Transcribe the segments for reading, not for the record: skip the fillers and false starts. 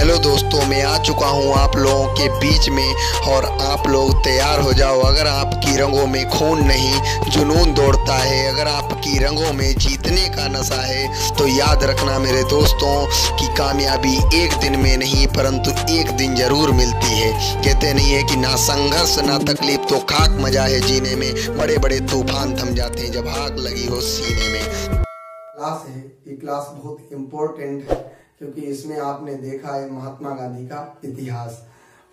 Hello दोस्तों, मैं आ चुका हूँ आप लोगों के बीच में और आप लोग तैयार हो जाओ। अगर आपकी रंगों में खून नहीं जुनून दौड़ता है, अगर आपकी रंगों में जीतने का नशा है, तो याद रखना मेरे दोस्तों कि कामयाबी एक दिन में नहीं परंतु एक दिन जरूर मिलती है। कहते नहीं है कि ना संघर्ष ना तकलीफ तो खाक मजा है जीने में, बड़े बड़े तूफान थम जाते हैं जब आग लगी हो सीने में। क्लास है, ये क्लास बहुत इम्पोर्टेंट है क्योंकि इसमें आपने देखा है महात्मा गांधी का इतिहास,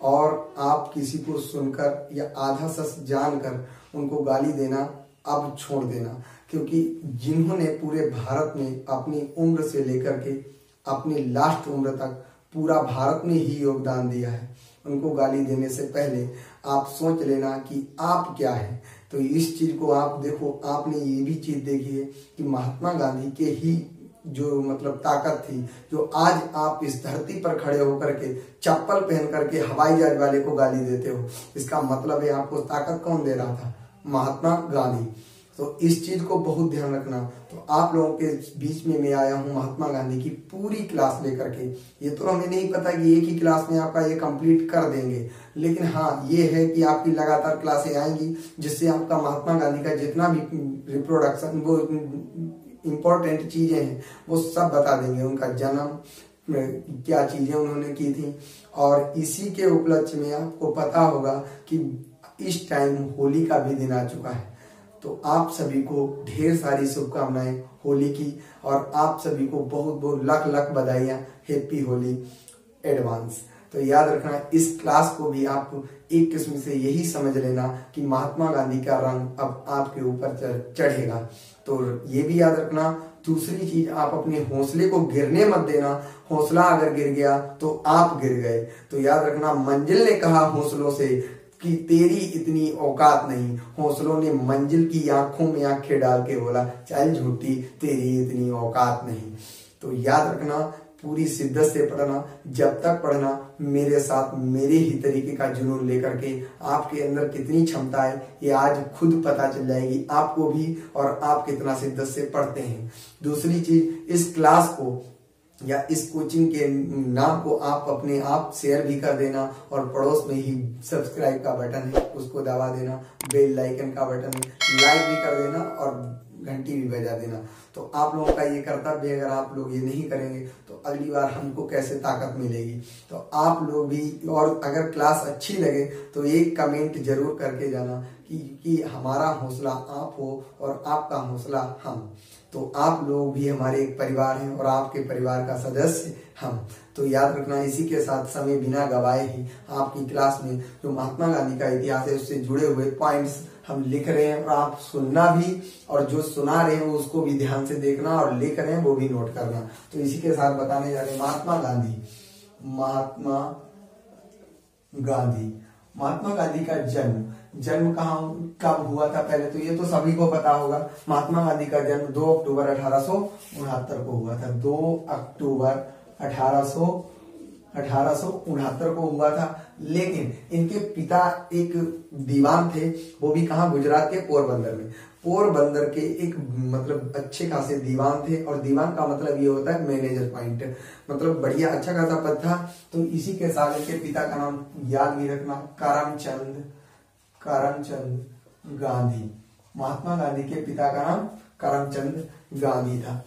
और आप किसी को सुनकर या आधा सच जानकर उनको गाली देना अब छोड़ देना, क्योंकि जिन्होंने पूरे भारत में अपनी उम्र से लेकर के अपनी लास्ट उम्र तक पूरा भारत में ही योगदान दिया है, उनको गाली देने से पहले आप सोच लेना कि आप क्या है। तो इस चीज को आप देखो, आपने ये भी चीज देखी है कि महात्मा गांधी के ही जो मतलब ताकत थी, जो आज आप इस धरती पर खड़े होकर के चप्पल पहन करके हवाई जहाज वाले को गाली देते हो, इसका मतलब है आपको ताकत कौन दे रहा था? महात्मा गांधी। तो इस चीज को बहुत ध्यान रखना। तो आप लोगों के बीच में मैं आया हूँ महात्मा गांधी की पूरी क्लास लेकर के। ये तो हमें नहीं पता कि एक ही क्लास में आपका ये कंप्लीट कर देंगे, लेकिन हाँ ये है कि आपकी लगातार क्लासें आएंगी जिससे आपका महात्मा गांधी का जितना भी रिप्रोडक्शन वो इम्पोर्टेंट चीजें हैं वो सब बता देंगे, उनका जन्म, क्या चीजें उन्होंने की थी। और इसी के उपलक्ष्य में आपको पता होगा कि इस टाइम होली का भी दिन आ चुका है। तो आप सभी को ढेर सारी शुभकामनाएं होली की, और आप सभी को बहुत बहुत लाख लाख बधाइयां, हैप्पी होली एडवांस। तो याद रखना, इस क्लास को भी आप एक किस्म से यही समझ लेना कि महात्मा गांधी का रंग अब आपके ऊपर चढ़ेगा। तो ये भी याद रखना। दूसरी चीज, आप अपने हौसले को गिरने मत देना। हौसला अगर गिर गया तो आप गिर गए। तो याद रखना, मंजिल ने कहा हौसलों से कि तेरी इतनी औकात नहीं, हौसलों ने मंजिल की आंखों में आंखें डाल के बोला चल झूठी, तेरी इतनी औकात नहीं। तो याद रखना, पूरी शिद्दत से पढ़ना, जब तक पढ़ना मेरे साथ मेरे ही तरीके का जुनून लेकर के। आपके अंदर कितनी क्षमता है ये आज खुद पता चल जाएगी आपको भी, और आप कितना शिद्दत से पढ़ते हैं। दूसरी चीज, इस क्लास को या इस कोचिंग के नाम को आप अपने आप शेयर भी कर देना, और पड़ोस में ही सब्सक्राइब का बटन है उसको दबा देना, बेल आइकन का बटन है लाइक भी कर देना, और घंटी भी बजा देना। तो आप लोगों का ये कर्तव्य है, अगर आप लोग ये नहीं करेंगे तो अगली बार हमको कैसे ताकत मिलेगी। तो आप लोग भी, और अगर क्लास अच्छी लगे तो एक कमेंट जरूर करके जाना कि हमारा हौसला आप हो और आपका हौसला हम। तो आप लोग भी हमारे एक परिवार हैं और आपके परिवार का सदस्य हम। तो याद रखना, इसी के साथ समय बिना गवाए ही आपकी क्लास में जो महात्मा गांधी का इतिहास है उससे जुड़े हुए पॉइंट्स हम लिख रहे हैं, और आप सुनना भी, और जो सुना रहे हैं उसको भी ध्यान से देखना, और लिख रहे हैं वो भी नोट करना। तो इसी के साथ बताने जा रहे हैं महात्मा गांधी। महात्मा गांधी का जन्म कहाँ कब हुआ था? पहले तो ये तो सभी को पता होगा, महात्मा गांधी का जन्म 2 अक्टूबर 1869 को हुआ था। 2 अक्टूबर 1869 को हुआ था। लेकिन इनके पिता एक दीवान थे, वो भी कहाँ? गुजरात के पोरबंदर में। पोरबंदर के एक मतलब अच्छे खासे दीवान थे, और दीवान का मतलब ये होता है मैनेजर पॉइंट, मतलब बढ़िया अच्छा खासा पद था। तो इसी के साथ इनके पिता का नाम याद भी रखना, करमचंद गांधी। महात्मा गांधी के पिता का नाम करमचंद गांधी था,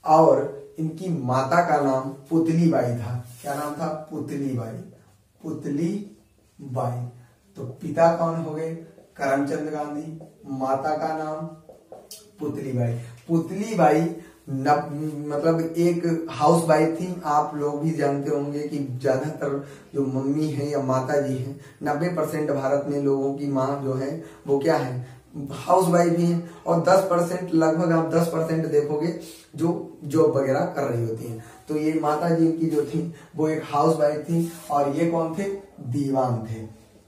और इनकी माता का नाम पुतली बाई था। क्या नाम था? पुतली बाई। तो पिता कौन हो गए? करमचंद गांधी, माता का नाम पुतली बाई मतलब एक हाउस वाइफ थी। आप लोग भी जानते होंगे कि ज्यादातर जो मम्मी है या माता जी हैं, 90% भारत में लोगों की माँ जो है वो क्या है? हाउस वाइफ भी है, और 10% लगभग आप 10% देखोगे जो जॉब वगैरह कर रही होती हैं। तो ये माता जी की जो थी वो एक हाउस वाइफ थी, और ये कौन थे? दीवान थे।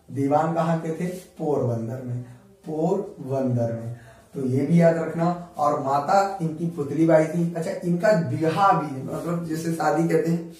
दीवान कहाँ के थे? पोरबंदर में। तो ये भी याद रखना। और माता इनकी पुतली बाई थी। अच्छा, इनका विवाह भी मतलब जैसे शादी कहते हैं,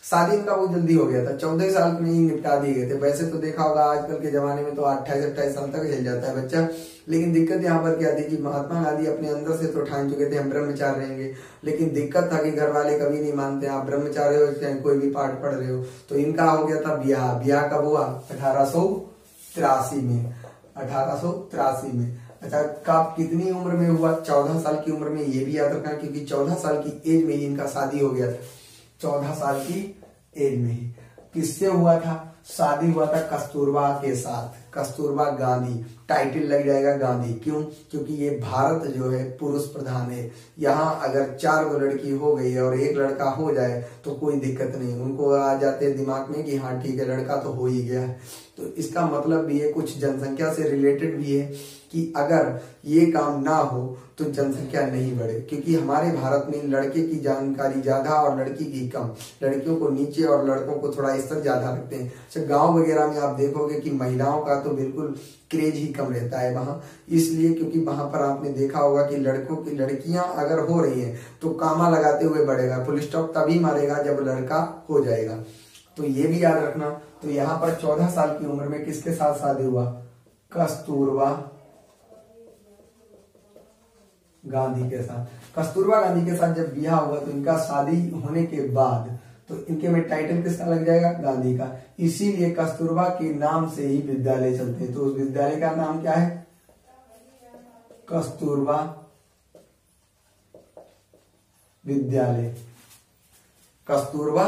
शादी इनका बहुत जल्दी हो गया था, 14 साल में ही निपटा दिए गए थे। वैसे तो देखा होगा आजकल के जमाने में तो 28-28 साल तक झेल जाता है बच्चा, लेकिन दिक्कत यहाँ पर क्या थी कि महात्मा गांधी अपने अंदर से तो ठान चुके थे हम ब्रह्मचारी रहेंगे, लेकिन दिक्कत था कि घर वाले कभी नहीं मानते, आप ब्रह्मचारी हो चाहे कोई भी पाठ पढ़ रहे हो। तो इनका हो गया था ब्याह। ब्याह कब हुआ? 1883 में। 1883 में। अच्छा, कब कितनी उम्र में हुआ? 14 साल की उम्र में। ये भी याद रखना क्योंकि 14 साल की एज में ही इनका शादी हो गया था। 14 साल की एज में ही किससे हुआ था? शादी हुआ था कस्तूरबा के साथ, कस्तूरबा गांधी। टाइटल लग जाएगा गांधी, क्यों? क्योंकि ये भारत जो है पुरुष प्रधान है। यहाँ अगर 4 लड़की हो गई और 1 लड़का हो जाए तो कोई दिक्कत नहीं, उनको आ जाते दिमाग में कि हाँ ठीक है लड़का तो हो ही गया है। तो इसका मतलब भी है, कुछ जनसंख्या से रिलेटेड भी है कि अगर ये काम ना हो तो जनसंख्या नहीं बढ़े, क्योंकि हमारे भारत में लड़के की जानकारी ज्यादा और लड़की की कम। लड़कियों को नीचे और लड़कों को थोड़ा स्तर ज्यादा रखते हैं। अच्छा, गांव वगैरह में आप देखोगे कि महिलाओं का तो बिल्कुल क्रेज ही कम रहता है वहां, इसलिए क्योंकि वहां पर आपने देखा होगा कि लड़कों की लड़कियां अगर हो रही हैं तो कामा लगाते हुए बढ़ेगा, फुल स्टॉप तभी मारेगा जब लड़का हो जाएगा। तो ये भी याद रखना। तो यहाँ पर 14 साल की उम्र में किसके साथ शादी हुआ? कस्तूरबा गांधी के साथ। कस्तूरबा गांधी के साथ जब ब्याह हुआ तो इनका शादी होने के बाद तो इनके में टाइटल किसका लग जाएगा? गांधी का। इसीलिए कस्तूरबा के नाम से ही विद्यालय चलते हैं। तो उस विद्यालय का नाम क्या है? कस्तूरबा विद्यालय। कस्तूरबा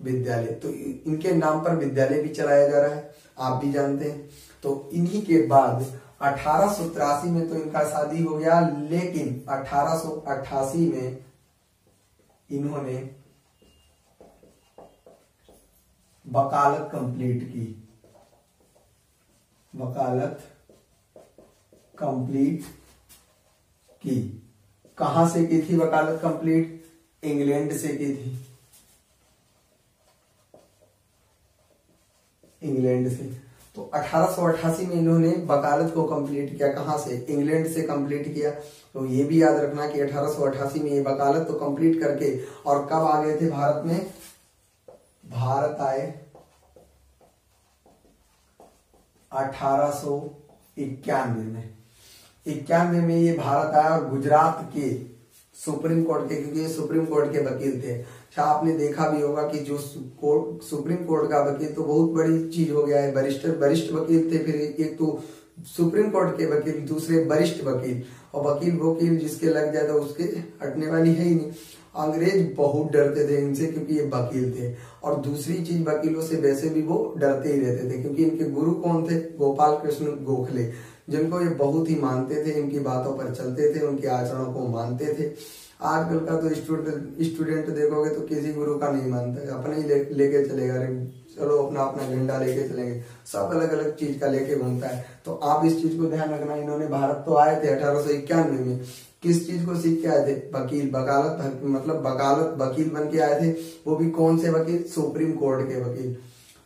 विद्यालय। तो इनके नाम पर विद्यालय भी चलाया जा रहा है, आप भी जानते हैं। तो इन्हीं के बाद 1883 में तो इनका शादी हो गया, लेकिन 1888 में इन्होंने वकालत कंप्लीट की। वकालत कंप्लीट की। कहां से की थी वकालत कंप्लीट? इंग्लैंड से की थी। इंग्लैंड से। तो 1888 में इन्होंने वकालत को कंप्लीट किया। कहां से? इंग्लैंड से कंप्लीट किया। तो ये भी याद रखना कि 1888 में ये वकालत तो कंप्लीट करके और कब आ गए थे भारत में? भारत आए 1891 में। 91 में ये भारत आया और गुजरात के सुप्रीम कोर्ट के, क्योंकि ये सुप्रीम कोर्ट के वकील थे। अच्छा, आपने देखा भी होगा कि जो सुप्रीम कोर्ट का वकील तो बहुत बड़ी चीज हो गया है। वरिष्ठ वकील थे, फिर एक तो सुप्रीम कोर्ट के वकील, दूसरे वरिष्ठ वकील। और वकील जिसके लग जाए तो उसके हटने वाली है ही नहीं। अंग्रेज बहुत डरते थे इनसे, क्योंकि ये वकील थे। और दूसरी चीज, वकीलों से वैसे भी वो डरते ही रहते थे, क्योंकि इनके गुरु कौन थे? गोपाल कृष्ण गोखले, जिनको ये बहुत ही मानते थे, इनकी बातों पर चलते थे, उनके आचरणों को मानते थे। आजकल का तो स्टूडेंट देखोगे तो किसी गुरु का नहीं मानता, अपने ही लेके चलेगा, चलो अपना अपना झंडा लेके चलेंगे, सब अलग अलग चीज का लेके घूमता है। तो आप इस चीज को ध्यान रखना। इन्होंने भारत तो आए थे 1891 में, किस चीज को सीख के आए थे? वकील, वकालत, मतलब वकालत वकील बन के आए थे। वो भी कौन से वकील? सुप्रीम कोर्ट के वकील।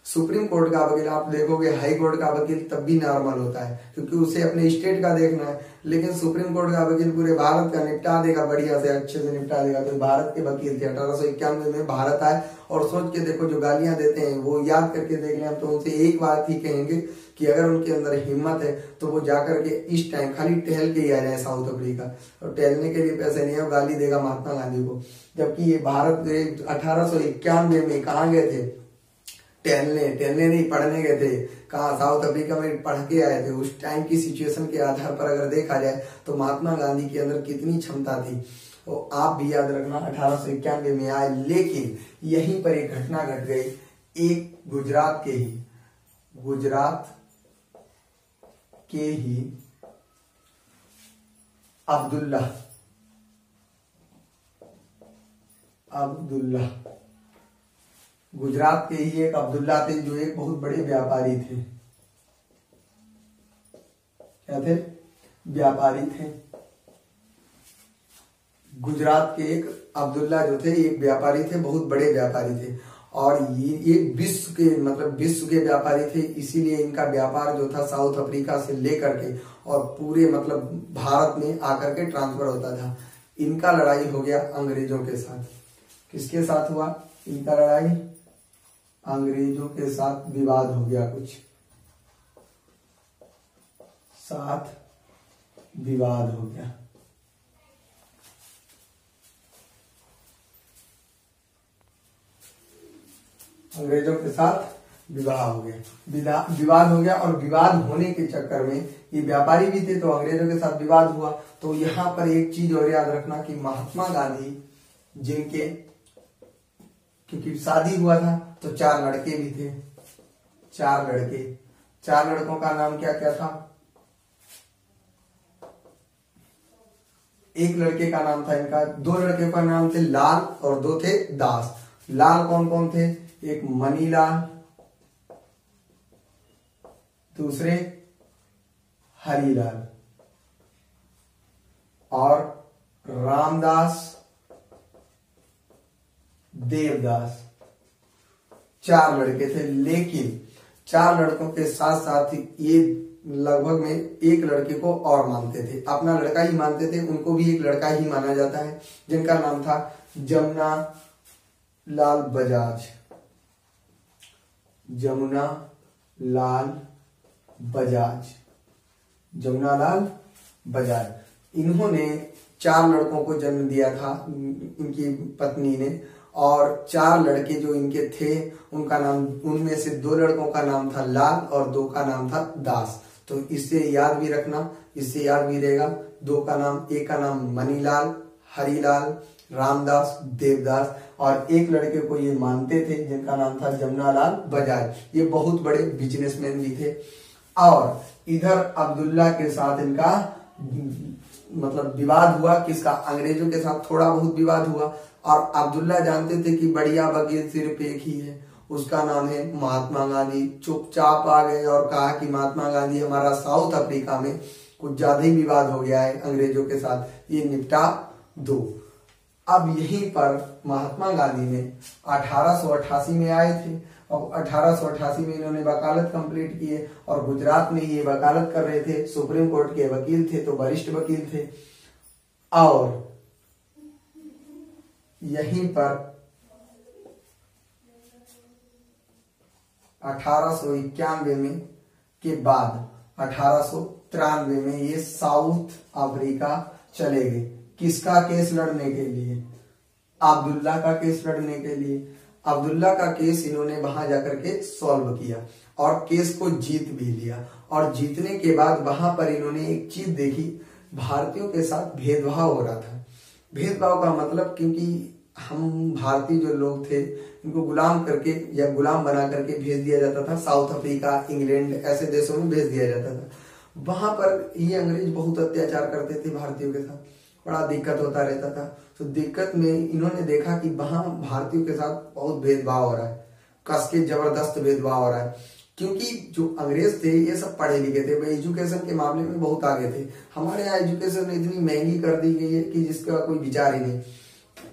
सुप्रीम कोर्ट का वकील आप देखोगे, हाई कोर्ट का वकील तब भी नॉर्मल होता है, क्योंकि उसे अपने स्टेट का देखना है। लेकिन सुप्रीम कोर्ट का वकील पूरे भारत का निपटा देगा, बढ़िया से अच्छे से निपटा देगा। तो भारत के वकील थे। 1891 में भारत आए। और सोच के देखो, जो गालियां देते हैं वो याद करके देख लें। हम तो उनसे एक बात ही कहेंगे कि अगर उनके अंदर हिम्मत है तो वो जाकर के इस टाइम खाली टहल के ही आ जाए साउथ अफ्रीका। और टहलने के लिए पैसे नहीं है, गाली देगा महात्मा गांधी को। जबकि ये भारत 1891 में कहाँ गए थे? टहलने नहीं, पढ़ने गए थे। कहा? साउथ अफ्रीका में पढ़ के आए थे। उस टाइम की सिचुएशन के आधार पर अगर देखा जाए तो महात्मा गांधी के अंदर कितनी क्षमता थी। तो आप भी याद रखना, 1891 में आए, लेकिन यहीं पर एक घटना घट गई। एक गुजरात के ही अब्दुल्ला गुजरात के ही एक अब्दुल्ला थे, जो एक बहुत बड़े व्यापारी थे। क्या थे? व्यापारी थे। गुजरात के एक अब्दुल्ला जो थे, एक व्यापारी थे, बहुत बड़े व्यापारी थे। और ये विश्व के व्यापारी थे। इसीलिए इनका व्यापार जो था साउथ अफ्रीका से लेकर के और पूरे भारत में आकर के ट्रांसफर होता था। इनका लड़ाई हो गया अंग्रेजों के साथ। किसके साथ हुआ? इनका लड़ाई, अंग्रेजों के साथ विवाद हो गया, कुछ साथ विवाद हो गया। अंग्रेजों के साथ विवाह हो गया, विवाद हो गया। और विवाद होने के चक्कर में ये व्यापारी भी थे, तो अंग्रेजों के साथ विवाद हुआ। तो यहाँ पर एक चीज और याद रखना कि महात्मा गांधी जिनके, क्योंकि शादी हुआ था तो 4 लड़के भी थे, 4 लड़के, 4 लड़कों का नाम क्या क्या था? एक लड़के का नाम था इनका, 2 लड़के का नाम थे लाल और 2 थे दास। लाल कौन कौन थे? एक मनीलाल, दूसरे हरिलाल और रामदास, देवदास। 4 लड़के थे, लेकिन 4 लड़कों के साथ साथ ही ये लगभग में एक लड़के को और मानते थे, अपना लड़का ही मानते थे, उनको भी एक लड़का ही माना जाता है, जिनका नाम था जमुना लाल बजाज। जमुना लाल बजाज, जमुना लाल बजाज। इन्होंने 4 लड़कों को जन्म दिया था इनकी पत्नी ने, और 4 लड़के जो इनके थे उनका नाम, उनमें से 2 लड़कों का नाम था लाल और 2 का नाम था दास। तो इससे याद भी रखना, इससे याद भी रहेगा। 2 का नाम, एक का नाम मनीलाल, हरिलाल, रामदास, देवदास, और एक लड़के को ये मानते थे जिनका नाम था जमुनालाल बजाज। ये बहुत बड़े बिजनेसमैन भी थे। और इधर अब्दुल्ला के साथ इनका मतलब विवाद हुआ, किसका? अंग्रेजों के साथ थोड़ा बहुत विवाद हुआ। और अब्दुल्ला जानते थे कि बढ़िया वकील सिर्फ एक ही है, उसका नाम है महात्मा गांधी। चुपचाप आ गए और कहा कि महात्मा गांधी, हमारा साउथ अफ्रीका में कुछ ज्यादा ही विवाद हो गया है अंग्रेजों के साथ, ये निपटा दो। अब यहीं पर महात्मा गांधी ने 1888 में आए थे, और 1888 में इन्होंने वकालत कंप्लीट किए, और गुजरात में ये वकालत कर रहे थे, सुप्रीम कोर्ट के वकील थे, तो वरिष्ठ वकील थे। और यहीं पर 1891 में के बाद 1893 में ये साउथ अफ्रीका चले गए। किसका केस लड़ने के लिए? अब्दुल्ला का केस लड़ने के लिए। अब्दुल्ला का केस इन्होंने वहां जाकर के सॉल्व किया और केस को जीत भी लिया। और जीतने के बाद वहां पर इन्होंने एक चीज देखी, भारतीयों के साथ भेदभाव हो रहा था। भेदभाव का मतलब, क्योंकि हम भारतीय जो लोग थे इनको गुलाम करके या गुलाम बना करके भेज दिया जाता था, साउथ अफ्रीका, इंग्लैंड ऐसे देशों में भेज दिया जाता था। वहां पर ये अंग्रेज बहुत अत्याचार करते थे भारतीयों के साथ, बड़ा दिक्कत होता रहता था। तो दिक्कत में इन्होंने देखा कि वहां भारतीयों के साथ बहुत भेदभाव हो रहा है, कस के जबरदस्त भेदभाव हो रहा है। क्योंकि जो अंग्रेज थे ये सब पढ़े लिखे थे, वो एजुकेशन के मामले में बहुत आगे थे। हमारे यहाँ एजुकेशन इतनी महंगी कर दी गई है कि जिसका कोई विचार ही नहीं।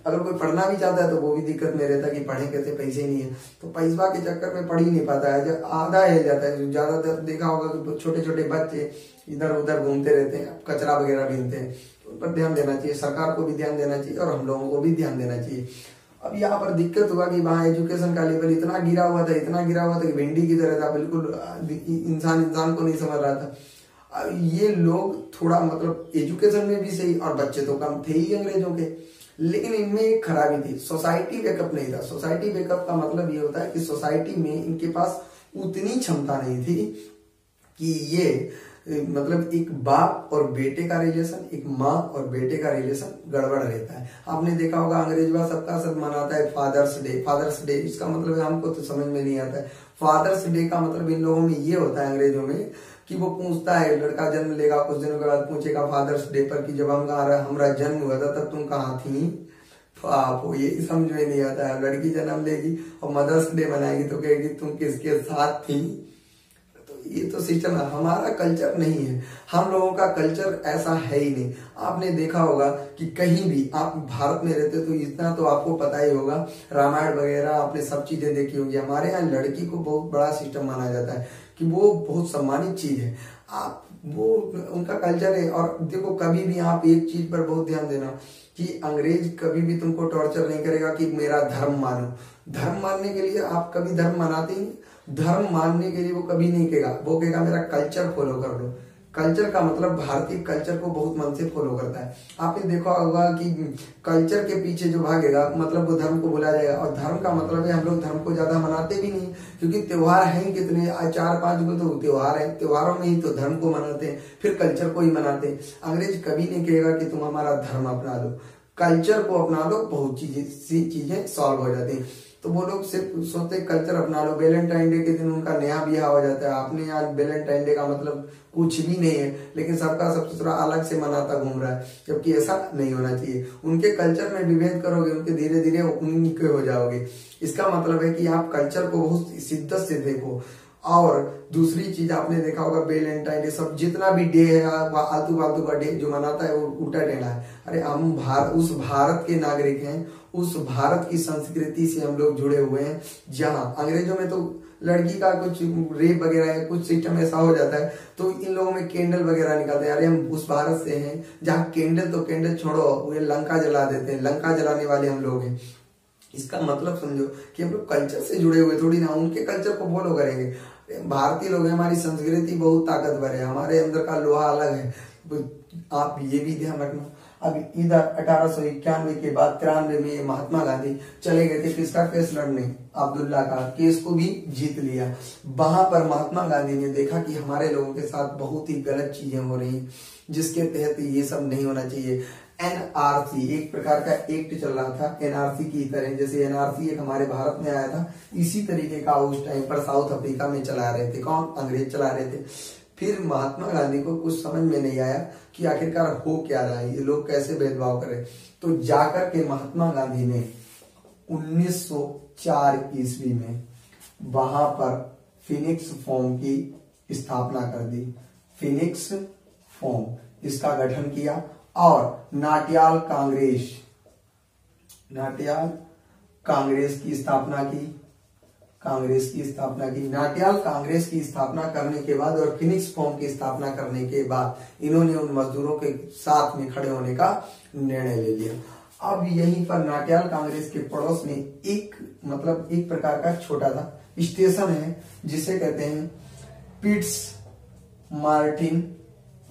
अगर कोई पढ़ना भी चाहता है तो वो भी दिक्कत में रहता है कि पढ़े कैसे, पैसे नहीं है, तो पैसा के चक्कर में पढ़ ही नहीं पाता है, जब आधा हिल जाता है। ज्यादातर देखा होगा कि छोटे छोटे बच्चे इधर उधर घूमते रहते हैं, कचरा वगैरह बीनते हैं, उन पर ध्यान देना चाहिए, सरकार को भी ध्यान देना चाहिए और हम लोगों को भी ध्यान देना चाहिए। अब यहाँ पर दिक्कत हुआ कि वहाँ एजुकेशन का लेवल इतना गिरा हुआ था, इतना गिरा हुआ था कि भिंडी की तरह था, बिल्कुल इंसान को नहीं समझ रहा था। अब ये लोग थोड़ा मतलब एजुकेशन में भी सही, और बच्चे तो कम थे ही अंग्रेजों के, लेकिन इनमें एक खराबी थी, सोसाइटी बैकअप नहीं था। सोसाइटी बैकअप का मतलब ये होता है कि सोसाइटी में इनके पास उतनी क्षमता नहीं थी कि ये मतलब एक बाप और बेटे का रिलेशन, एक माँ और बेटे का रिलेशन गड़बड़ रहता है। आपने देखा होगा अंग्रेजवा सबका सब मनाता है फादर्स डे। फादर्स डे इसका मतलब है, हमको तो समझ में नहीं आता है। फादर्स डे का मतलब इन लोगों में ये होता है अंग्रेजों में कि वो पूछता है, लड़का जन्म लेगा कुछ दिनों के बाद पूछेगा फादर्स डे पर कि जब हमारा जन्म हुआ था तब तुम कहाँ थी? तो आपको ये समझ में नहीं आता है। लड़की जन्म लेगी और मदर्स डे मनाएगी तो कहेगी तुम किसके साथ थी? ये तो सिस्टम है, हमारा कल्चर नहीं है। हम लोगों का कल्चर ऐसा है ही नहीं। आपने देखा होगा कि कहीं भी आप भारत में रहते तो इतना तो आपको पता ही होगा, रामायण वगैरह आपने सब चीजें देखी होगी। हमारे यहाँ लड़की को बहुत बड़ा सिस्टम माना जाता है कि वो बहुत सम्मानित चीज है। आप वो उनका कल्चर है। और देखो कभी भी आप एक चीज पर बहुत ध्यान देना कि अंग्रेज कभी भी तुमको टॉर्चर नहीं करेगा कि मेरा धर्म मानो। धर्म मानने के लिए आप कभी धर्म मनाते ही, धर्म मानने के लिए वो कभी नहीं कहेगा, वो कहेगा मेरा कल्चर फॉलो कर लो। कल्चर का मतलब भारतीय कल्चर को बहुत मन से फॉलो करता है। आपने देखा होगा कि कल्चर के पीछे जो भागेगा मतलब वो धर्म को भुला जाएगा। और धर्म का मतलब है हम लोग धर्म को ज्यादा मनाते भी नहीं, क्योंकि त्योहार हैं कितने, 4-5 गो तो त्योहार है, त्योहारों में ही तो धर्म को मनाते हैं, फिर कल्चर को ही मनाते हैं। अंग्रेज कभी नहीं कहेगा कि तुम हमारा धर्म अपना लो, कल्चर को अपना लो, बहुत चीजें सॉल्व हो जाती हैं। तो वो लोग सिर्फ सोचते कल्चर अपना लो। वैलेंटाइन डे के दिन उनका नया ब्याह हो जाता है। आपने आज वैलेंटाइन डे का मतलब कुछ भी नहीं है, लेकिन सबका सब दूसरा अलग से मनाता घूम रहा है, जबकि ऐसा नहीं होना चाहिए। उनके कल्चर में विभेद करोगे, उनके धीरे धीरे उन्हीं के हो जाओगे। इसका मतलब है कि आप कल्चर को बहुत शिद्दत से देखो। और दूसरी चीज आपने देखा होगा वैलेंटाइन डे सब जितना भी डे है आलतू फालतू का डे जो मनाता है वो उल्टा टेढ़ा है। अरे हम उस भारत के नागरिक हैं, उस भारत की संस्कृति से हम लोग जुड़े हुए हैं। जहाँ अंग्रेजों में तो लड़की का कुछ रेप वगैरह है, कुछ सिस्टम ऐसा हो जाता है तो इन लोगों में कैंडल वगैरह निकलते हैं। अरे हम उस भारत से हैं जहाँ कैंडल तो कैंडल छोड़ो, वो लंका जला देते हैं, लंका जलाने वाले हम लोग हैं। इसका मतलब समझो कि हम लोग कल्चर से जुड़े हुए थोड़ी ना उनके कल्चर को फॉलो करेंगे। भारतीय लोग हैं, हमारी संस्कृति बहुत ताकतवर है, हमारे अंदर का लोहा अलग है। आप ये भी ध्यान रखना। अब इधर 1891 के बाद 93 में महात्मा गांधी चले गए थे किसका केस लड़ने, अब्दुल्ला का केस को भी जीत लिया। वहां पर महात्मा गांधी ने देखा कि हमारे लोगों के साथ बहुत ही गलत चीजें हो रही हैं, जिसके तहत ये सब नहीं होना चाहिए। एनआरसी एक प्रकार का एक्ट चल रहा था, एनआरसी की तरह, जैसे एनआरसी एक हमारे भारत में आया था, इसी तरीके का उस टाइम पर साउथ अफ्रीका में चला रहे थे। कौन? अंग्रेज चला रहे थे। फिर महात्मा गांधी को कुछ समझ में नहीं आया कि आखिरकार हो क्या रहा है, ये लोग कैसे भेदभाव करें। तो जाकर के महात्मा गांधी ने 1904 ईस्वी में वहां पर फिनिक्स फॉर्म की स्थापना कर दी। फिनिक्स फॉर्म इसका गठन किया और नाटियाल कांग्रेस की स्थापना की। नाटियाल कांग्रेस की स्थापना करने के बाद और फिनिक्स फॉर्म की स्थापना करने के बाद इन्होंने उन मजदूरों के साथ में खड़े होने का निर्णय ले लिया। अब यहीं पर नाटियाल कांग्रेस के पड़ोस में एक प्रकार का छोटा सा स्टेशन है जिसे कहते हैं पिट्स मार्टिन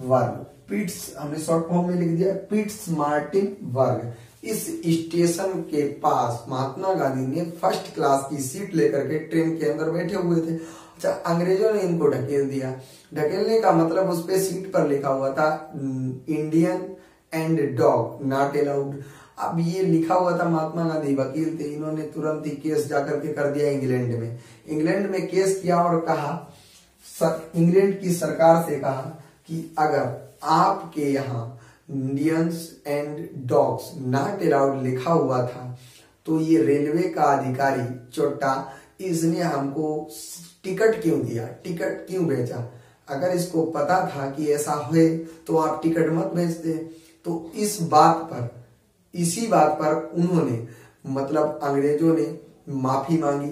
वर्ग। पिट्स हमने शॉर्ट फॉर्म में लिख दिया, पिट्स मार्टिन वर्ग। इस स्टेशन के पास महात्मा गांधी ने फर्स्ट क्लास की सीट लेकर के ट्रेन के अंदर बैठे हुए थे। अच्छा, अंग्रेजों ने इनको ढकेल दिया। ढकेलने का मतलब उस पे सीट पर लिखा हुआ था Indian and dog not allowed. अब ये लिखा हुआ था, महात्मा गांधी वकील थे, इन्होंने तुरंत ही केस जाकर के कर दिया इंग्लैंड में केस किया और कहा, इंग्लैंड की सरकार से कहा कि अगर आपके यहाँ Indians and dogs not allowed लिखा हुआ था तो ये रेलवे का अधिकारी चोट्टा, इसने हमको टिकट क्यों दिया, टिकट क्यों भेजा? अगर इसको पता था कि ऐसा है तो आप टिकट मत भेजते। तो इसी बात पर उन्होंने अंग्रेजों ने माफी मांगी।